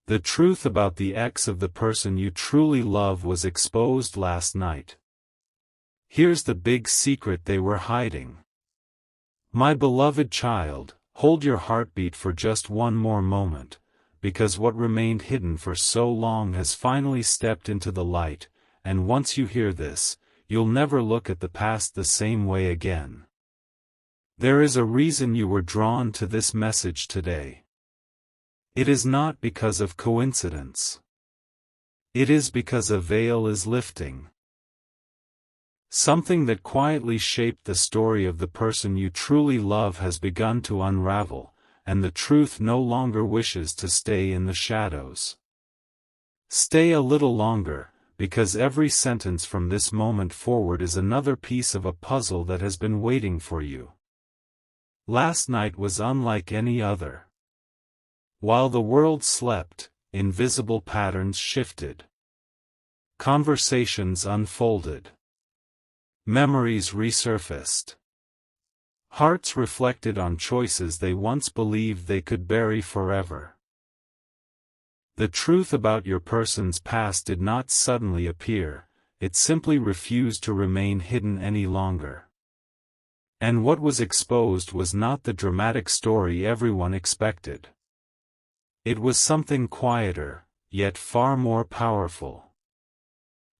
The truth about the ex of the person you truly love was exposed last night. Here's the big secret they were hiding. My beloved child, hold your heartbeat for just one more moment, because what remained hidden for so long has finally stepped into the light, and once you hear this, you'll never look at the past the same way again. There is a reason you were drawn to this message today. It is not because of coincidence. It is because a veil is lifting. Something that quietly shaped the story of the person you truly love has begun to unravel, and the truth no longer wishes to stay in the shadows. Stay a little longer, because every sentence from this moment forward is another piece of a puzzle that has been waiting for you. Last night was unlike any other. While the world slept, invisible patterns shifted. Conversations unfolded. Memories resurfaced. Hearts reflected on choices they once believed they could bury forever. The truth about your person's past did not suddenly appear, it simply refused to remain hidden any longer. And what was exposed was not the dramatic story everyone expected. It was something quieter, yet far more powerful.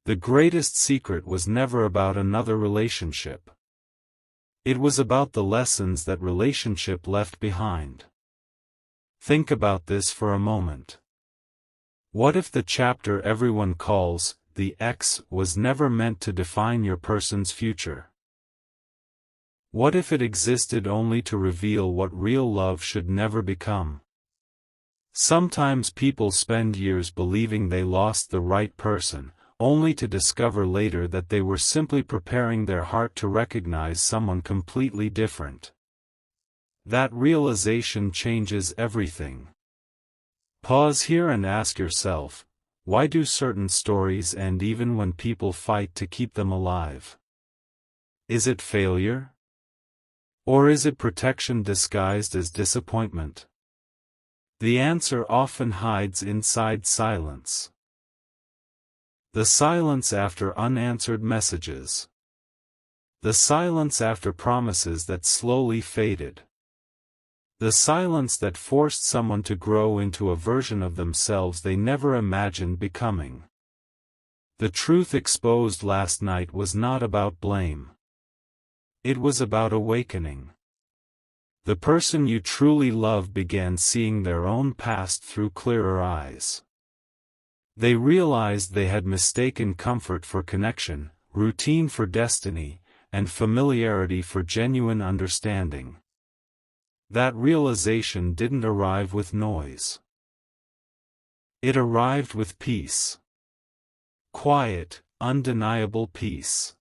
The greatest secret was never about another relationship. It was about the lessons that relationship left behind. Think about this for a moment. What if the chapter everyone calls the ex was never meant to define your person's future? What if it existed only to reveal what real love should never become? Sometimes people spend years believing they lost the right person, only to discover later that they were simply preparing their heart to recognize someone completely different. That realization changes everything. Pause here and ask yourself, why do certain stories end even when people fight to keep them alive? Is it failure? Or is it protection disguised as disappointment? The answer often hides inside silence. The silence after unanswered messages. The silence after promises that slowly faded. The silence that forced someone to grow into a version of themselves they never imagined becoming. The truth exposed last night was not about blame. It was about awakening. The person you truly love began seeing their own past through clearer eyes. They realized they had mistaken comfort for connection, routine for destiny, and familiarity for genuine understanding. That realization didn't arrive with noise. It arrived with peace. Quiet, undeniable peace.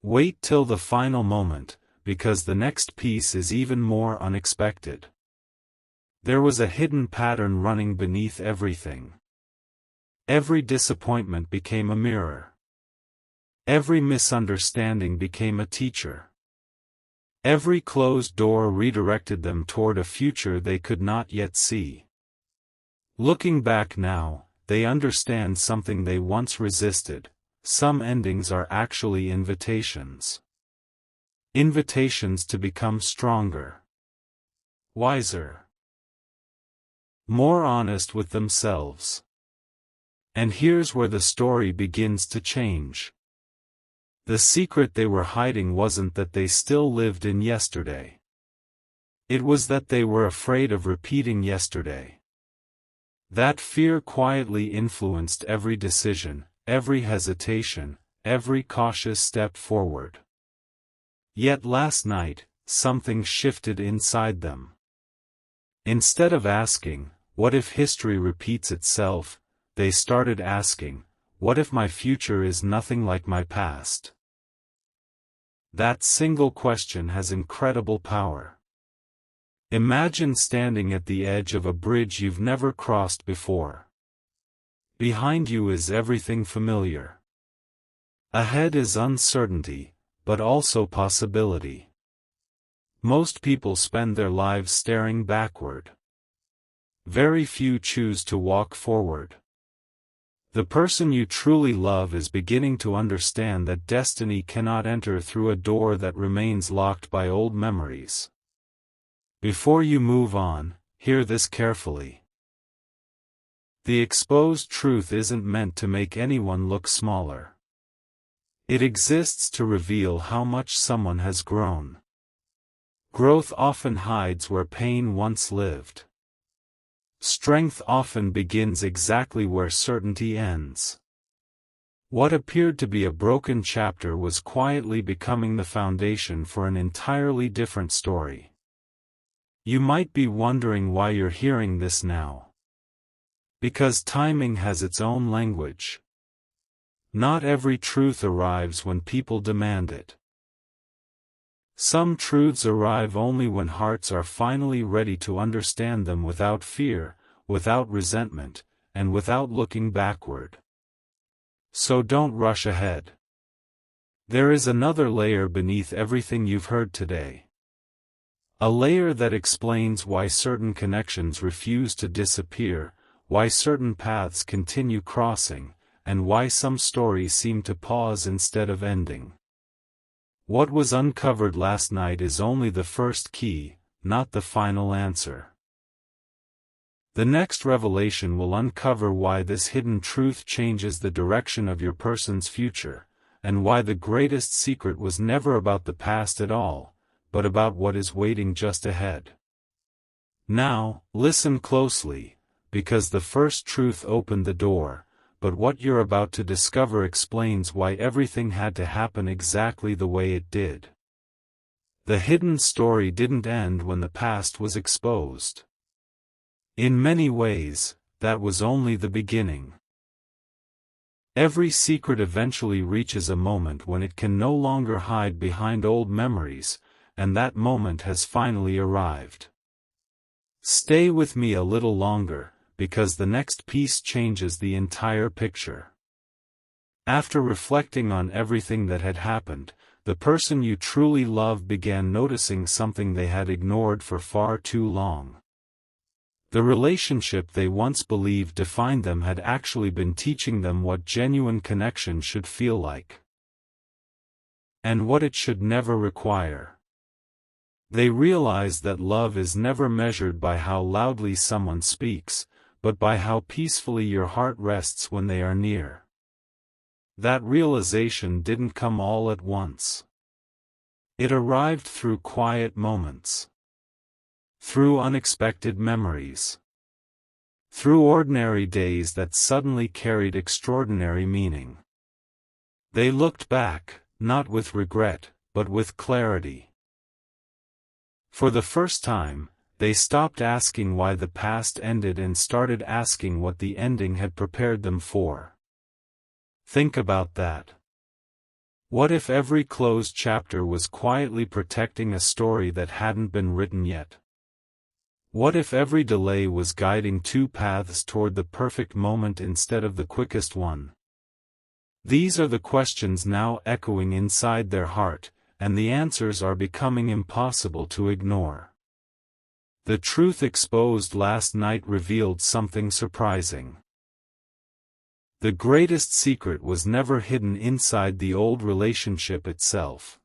Wait till the final moment, because the next piece is even more unexpected. There was a hidden pattern running beneath everything. Every disappointment became a mirror. Every misunderstanding became a teacher. Every closed door redirected them toward a future they could not yet see. Looking back now, they understand something they once resisted: some endings are actually invitations. Invitations to become stronger, wiser, more honest with themselves. And here's where the story begins to change. The secret they were hiding wasn't that they still lived in yesterday. It was that they were afraid of repeating yesterday. That fear quietly influenced every decision, every hesitation, every cautious step forward. Yet last night, something shifted inside them. Instead of asking, "What if history repeats itself?" they started asking, "What if my future is nothing like my past?" That single question has incredible power. Imagine standing at the edge of a bridge you've never crossed before. Behind you is everything familiar. Ahead is uncertainty, but also possibility. Most people spend their lives staring backward. very few choose to walk forward. The person you truly love is beginning to understand that destiny cannot enter through a door that remains locked by old memories. Before you move on, hear this carefully. The exposed truth isn't meant to make anyone look smaller. It exists to reveal how much someone has grown. Growth often hides where pain once lived. Strength often begins exactly where certainty ends. What appeared to be a broken chapter was quietly becoming the foundation for an entirely different story. You might be wondering why you're hearing this now. Because timing has its own language. Not every truth arrives when people demand it. Some truths arrive only when hearts are finally ready to understand them without fear, without resentment, and without looking backward. So don't rush ahead. There is another layer beneath everything you've heard today. A layer that explains why certain connections refuse to disappear, why certain paths continue crossing, and why some stories seem to pause instead of ending. What was uncovered last night is only the first key, not the final answer. The next revelation will uncover why this hidden truth changes the direction of your person's future, and why the greatest secret was never about the past at all, but about what is waiting just ahead. Now, listen closely, because the first truth opened the door, but what you're about to discover explains why everything had to happen exactly the way it did. The hidden story didn't end when the past was exposed. In many ways, that was only the beginning. Every secret eventually reaches a moment when it can no longer hide behind old memories, and that moment has finally arrived. Stay with me a little longer, because the next piece changes the entire picture. After reflecting on everything that had happened, the person you truly love began noticing something they had ignored for far too long. The relationship they once believed defined them had actually been teaching them what genuine connection should feel like. And what it should never require. They realized that love is never measured by how loudly someone speaks, but by how peacefully your heart rests when they are near. That realization didn't come all at once. It arrived through quiet moments. Through unexpected memories. Through ordinary days that suddenly carried extraordinary meaning. They looked back, not with regret, but with clarity. For the first time, they stopped asking why the past ended and started asking what the ending had prepared them for. Think about that. What if every closed chapter was quietly protecting a story that hadn't been written yet? What if every delay was guiding two paths toward the perfect moment instead of the quickest one? These are the questions now echoing inside their heart, and the answers are becoming impossible to ignore. The truth exposed last night revealed something surprising. The greatest secret was never hidden inside the old relationship itself.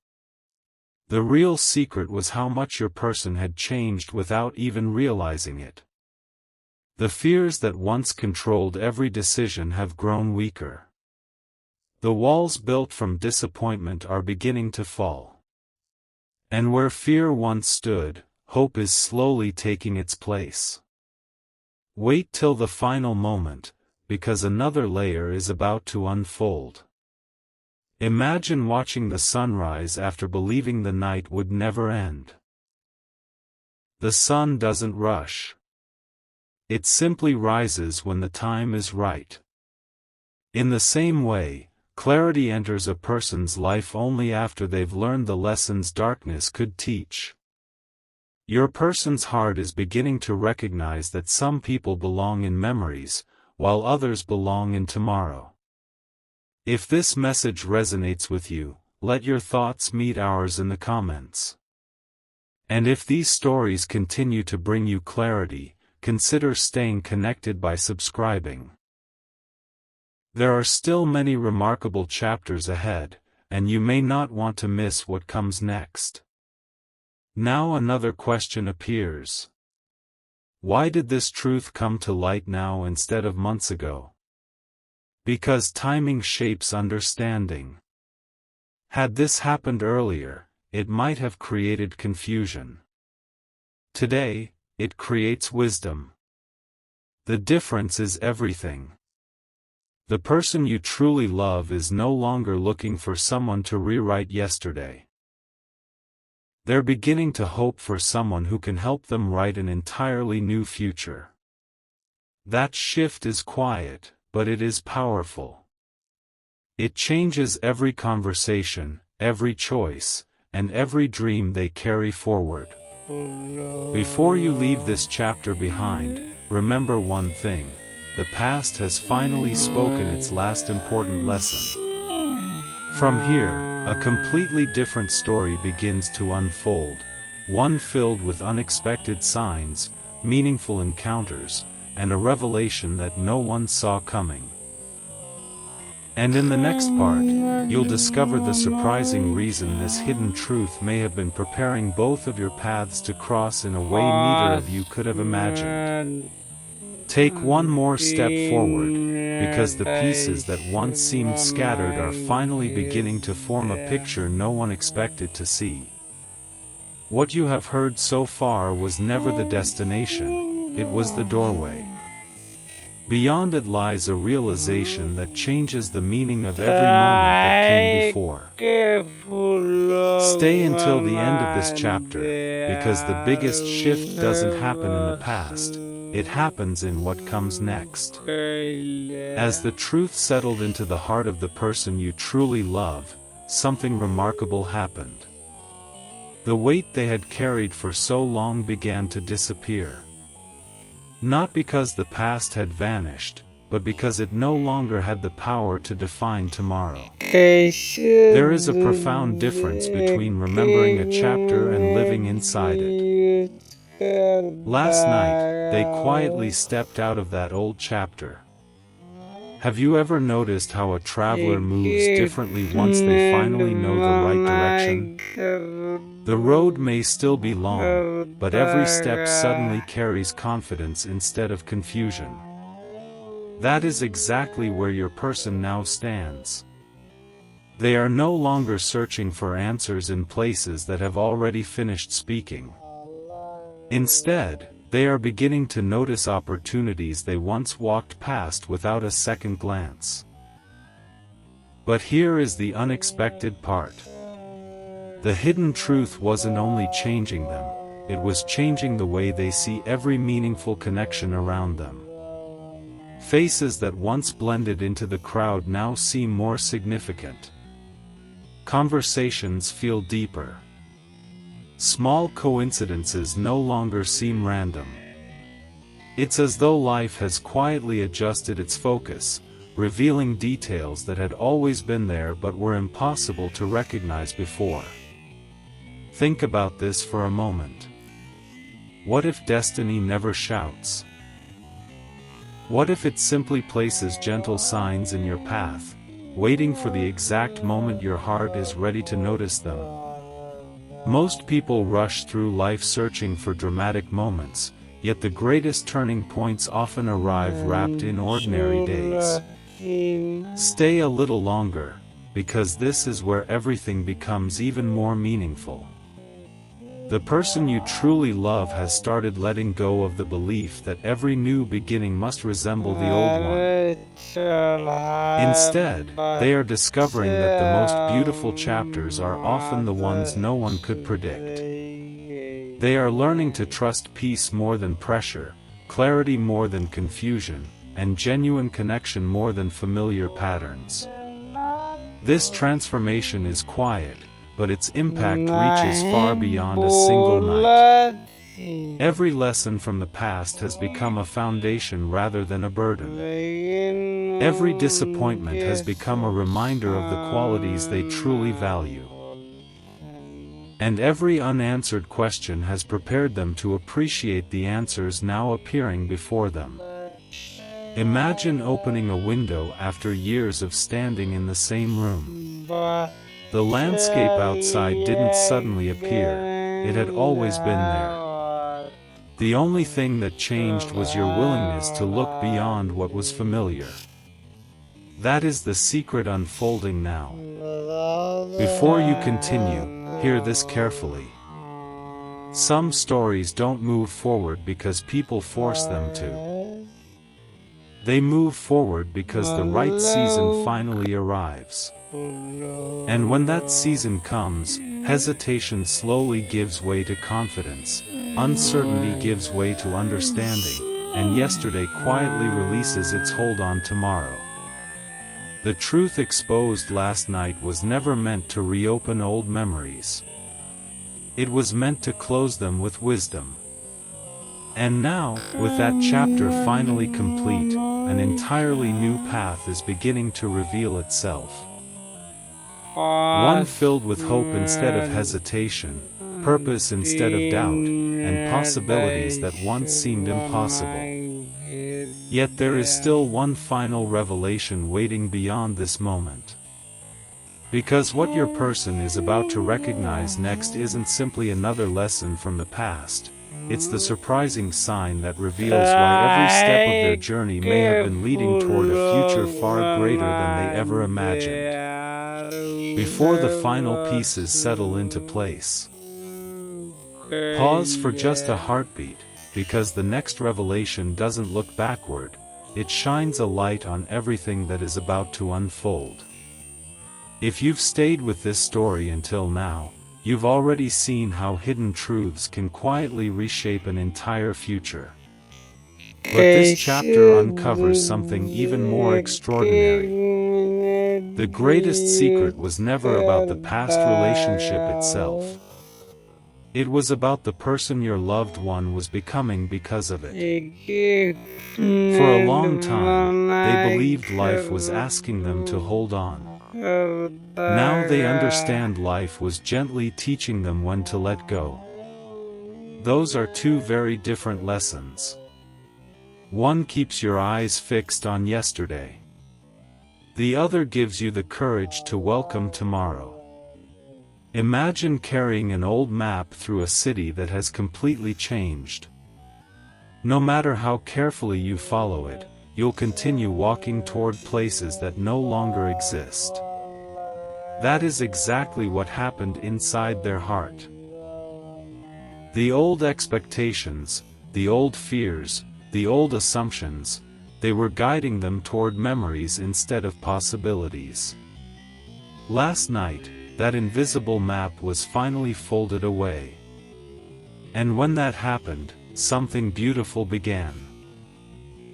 The real secret was how much your person had changed without even realizing it. The fears that once controlled every decision have grown weaker. The walls built from disappointment are beginning to fall. And where fear once stood, hope is slowly taking its place. Wait till the final moment, because another layer is about to unfold. Imagine watching the sunrise after believing the night would never end. The sun doesn't rush. It simply rises when the time is right. In the same way, clarity enters a person's life only after they've learned the lessons darkness could teach. Your person's heart is beginning to recognize that some people belong in memories, while others belong in tomorrow. If this message resonates with you, let your thoughts meet ours in the comments. And if these stories continue to bring you clarity, consider staying connected by subscribing. There are still many remarkable chapters ahead, and you may not want to miss what comes next. Now another question appears. Why did this truth come to light now instead of months ago? Because timing shapes understanding. Had this happened earlier, it might have created confusion. Today, it creates wisdom. The difference is everything. The person you truly love is no longer looking for someone to rewrite yesterday. They're beginning to hope for someone who can help them write an entirely new future. That shift is quiet, but it is powerful. It changes every conversation, every choice, and every dream they carry forward. Before you leave this chapter behind, remember one thing. The past has finally spoken its last important lesson. From here, a completely different story begins to unfold, one filled with unexpected signs, meaningful encounters, and a revelation that no one saw coming. And in the next part, you'll discover the surprising reason this hidden truth may have been preparing both of your paths to cross in a way neither of you could have imagined. Take one more step forward, because the pieces that once seemed scattered are finally beginning to form a picture no one expected to see. What you have heard so far was never the destination, it was the doorway. Beyond it lies a realization that changes the meaning of every moment that came before. Stay until the end of this chapter, because the biggest shift doesn't happen in the past. It happens in what comes next. As the truth settled into the heart of the person you truly love, something remarkable happened. The weight they had carried for so long began to disappear. Not because the past had vanished, but because it no longer had the power to define tomorrow. There is a profound difference between remembering a chapter and living inside it. Last night, they quietly stepped out of that old chapter. Have you ever noticed how a traveler moves differently once they finally know the right direction? The road may still be long, but every step suddenly carries confidence instead of confusion. That is exactly where your person now stands. They are no longer searching for answers in places that have already finished speaking. Instead, they are beginning to notice opportunities they once walked past without a second glance. But here is the unexpected part. The hidden truth wasn't only changing them, it was changing the way they see every meaningful connection around them. Faces that once blended into the crowd now seem more significant. Conversations feel deeper. Small coincidences no longer seem random. It's as though life has quietly adjusted its focus, revealing details that had always been there but were impossible to recognize before. Think about this for a moment. What if destiny never shouts? What if it simply places gentle signs in your path, waiting for the exact moment your heart is ready to notice them? Most people rush through life searching for dramatic moments, yet the greatest turning points often arrive wrapped in ordinary days. Stay a little longer, because this is where everything becomes even more meaningful. The person you truly love has started letting go of the belief that every new beginning must resemble the old one. Instead, they are discovering that the most beautiful chapters are often the ones no one could predict. They are learning to trust peace more than pressure, clarity more than confusion, and genuine connection more than familiar patterns. This transformation is quiet, but its impact reaches far beyond a single night. Every lesson from the past has become a foundation rather than a burden. Every disappointment has become a reminder of the qualities they truly value. And every unanswered question has prepared them to appreciate the answers now appearing before them. Imagine opening a window after years of standing in the same room. The landscape outside didn't suddenly appear, it had always been there. The only thing that changed was your willingness to look beyond what was familiar. That is the secret unfolding now. Before you continue, hear this carefully. Some stories don't move forward because people force them to. They move forward because the right season finally arrives. And when that season comes, hesitation slowly gives way to confidence, uncertainty gives way to understanding, and yesterday quietly releases its hold on tomorrow. The truth exposed last night was never meant to reopen old memories. It was meant to close them with wisdom. And now, with that chapter finally complete, an entirely new path is beginning to reveal itself. One filled with hope instead of hesitation, purpose instead of doubt, and possibilities that once seemed impossible. Yet there is still one final revelation waiting beyond this moment. Because what your person is about to recognize next isn't simply another lesson from the past, it's the surprising sign that reveals why every step of their journey may have been leading toward a future far greater than they ever imagined. Before the final pieces settle into place, pause for just a heartbeat, because the next revelation doesn't look backward, it shines a light on everything that is about to unfold. If you've stayed with this story until now, you've already seen how hidden truths can quietly reshape an entire future. But this chapter uncovers something even more extraordinary. The greatest secret was never about the past relationship itself. It was about the person your loved one was becoming because of it. For a long time, they believed life was asking them to hold on. Now they understand life was gently teaching them when to let go. Those are two very different lessons. One keeps your eyes fixed on yesterday. The other gives you the courage to welcome tomorrow. Imagine carrying an old map through a city that has completely changed. No matter how carefully you follow it, you'll continue walking toward places that no longer exist. That is exactly what happened inside their heart. The old expectations, the old fears, the old assumptions, they were guiding them toward memories instead of possibilities. Last night, that invisible map was finally folded away. And when that happened, something beautiful began.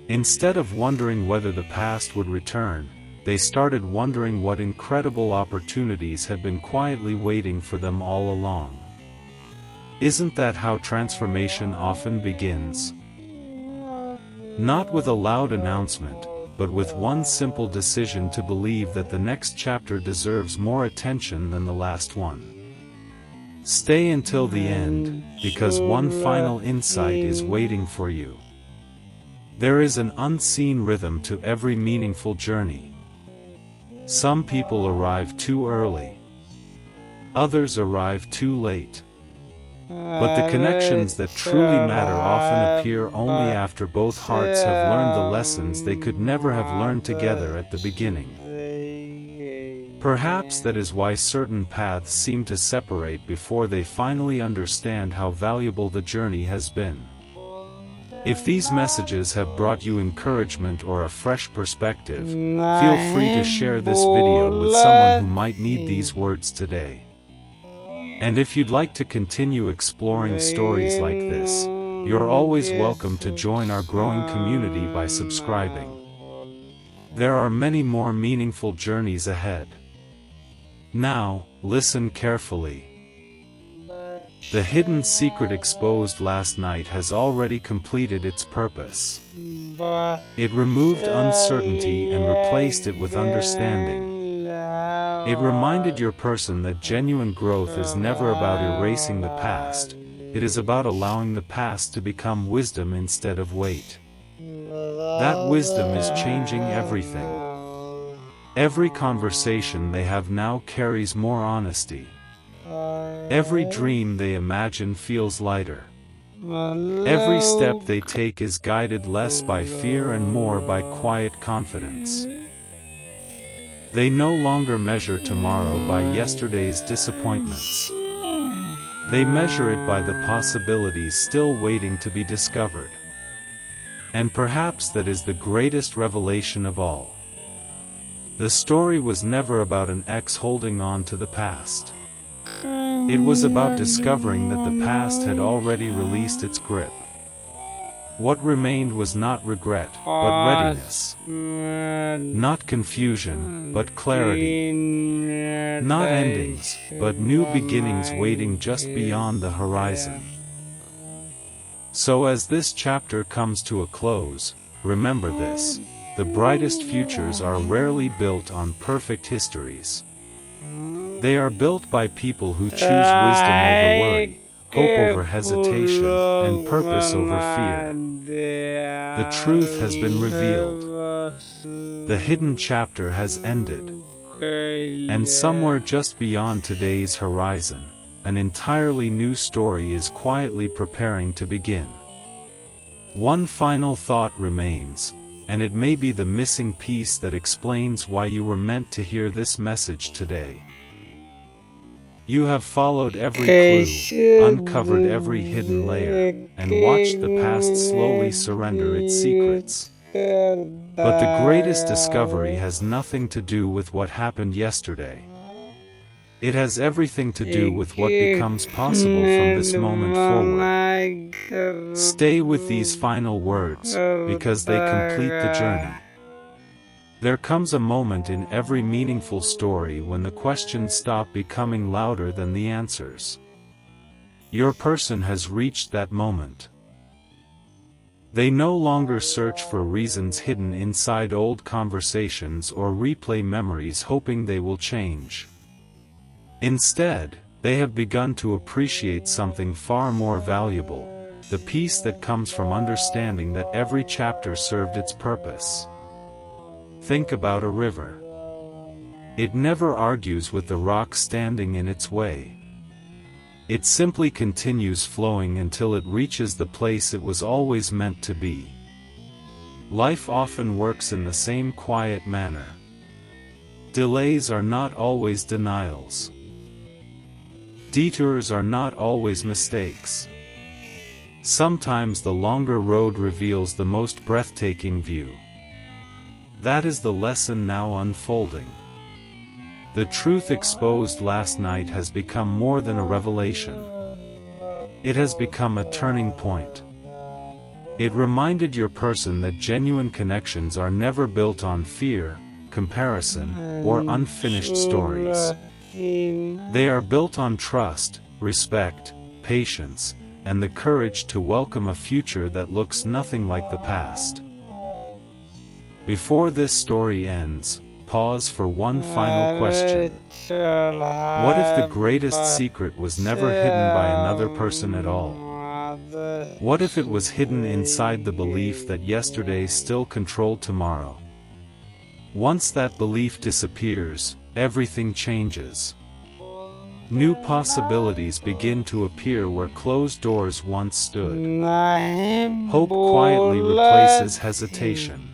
Instead of wondering whether the past would return, they started wondering what incredible opportunities had been quietly waiting for them all along. Isn't that how transformation often begins? Not with a loud announcement, but with one simple decision to believe that the next chapter deserves more attention than the last one. Stay until the end, because one final insight is waiting for you. There is an unseen rhythm to every meaningful journey. Some people arrive too early. Others arrive too late. But the connections that truly matter often appear only after both hearts have learned the lessons they could never have learned together at the beginning. Perhaps that is why certain paths seem to separate before they finally understand how valuable the journey has been. If these messages have brought you encouragement or a fresh perspective, feel free to share this video with someone who might need these words today. And if you'd like to continue exploring stories like this, you're always welcome to join our growing community by subscribing. There are many more meaningful journeys ahead. Now, listen carefully. The hidden secret exposed last night has already completed its purpose. It removed uncertainty and replaced it with understanding. It reminded your person that genuine growth is never about erasing the past, it is about allowing the past to become wisdom instead of weight. That wisdom is changing everything. Every conversation they have now carries more honesty. Every dream they imagine feels lighter. Every step they take is guided less by fear and more by quiet confidence. They no longer measure tomorrow by yesterday's disappointments. They measure it by the possibilities still waiting to be discovered. And perhaps that is the greatest revelation of all. The story was never about an ex holding on to the past. It was about discovering that the past had already released its grip. What remained was not regret, but readiness. Not confusion, but clarity. Not endings, but new beginnings waiting just beyond the horizon. So as this chapter comes to a close, remember this: the brightest futures are rarely built on perfect histories. They are built by people who choose wisdom over worry, hope over hesitation, and purpose over fear. The truth has been revealed. The hidden chapter has ended. And somewhere just beyond today's horizon, an entirely new story is quietly preparing to begin. One final thought remains, and it may be the missing piece that explains why you were meant to hear this message today. You have followed every clue, uncovered every hidden layer, and watched the past slowly surrender its secrets. But the greatest discovery has nothing to do with what happened yesterday. It has everything to do with what becomes possible from this moment forward. Stay with these final words, because they complete the journey. There comes a moment in every meaningful story when the questions stop becoming louder than the answers. Your person has reached that moment. They no longer search for reasons hidden inside old conversations or replay memories hoping they will change. Instead, they have begun to appreciate something far more valuable: the peace that comes from understanding that every chapter served its purpose. Think about a river. It never argues with the rock standing in its way. It simply continues flowing until it reaches the place it was always meant to be. Life often works in the same quiet manner. Delays are not always denials. Detours are not always mistakes. Sometimes the longer road reveals the most breathtaking view. That is the lesson now unfolding. The truth exposed last night has become more than a revelation. It has become a turning point. It reminded your person that genuine connections are never built on fear, comparison, or unfinished stories. They are built on trust, respect, patience, and the courage to welcome a future that looks nothing like the past. Before this story ends, pause for one final question. What if the greatest secret was never hidden by another person at all? What if it was hidden inside the belief that yesterday still controlled tomorrow? Once that belief disappears, everything changes. New possibilities begin to appear where closed doors once stood. Hope quietly replaces hesitation.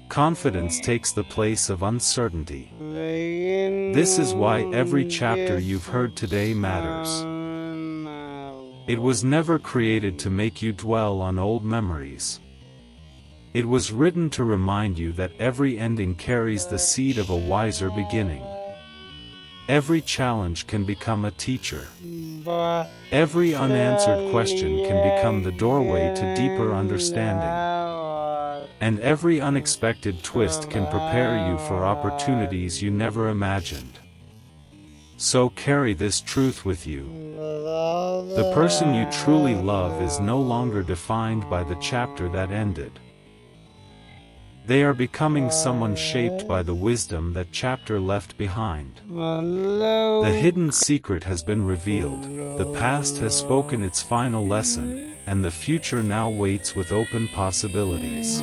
Confidence takes the place of uncertainty. This is why every chapter you've heard today matters. It was never created to make you dwell on old memories. It was written to remind you that every ending carries the seed of a wiser beginning. Every challenge can become a teacher. Every unanswered question can become the doorway to deeper understanding. And every unexpected twist can prepare you for opportunities you never imagined. So carry this truth with you. The person you truly love is no longer defined by the chapter that ended. They are becoming someone shaped by the wisdom that chapter left behind. The hidden secret has been revealed, the past has spoken its final lesson, and the future now waits with open possibilities.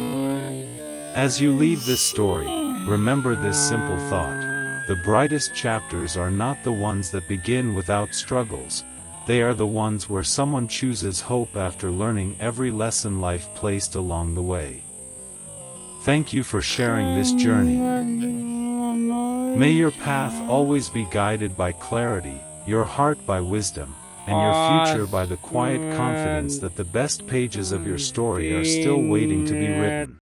As you leave this story, remember this simple thought: the brightest chapters are not the ones that begin without struggles, they are the ones where someone chooses hope after learning every lesson life placed along the way. Thank you for sharing this journey. May your path always be guided by clarity, your heart by wisdom, and your future by the quiet confidence that the best pages of your story are still waiting to be written.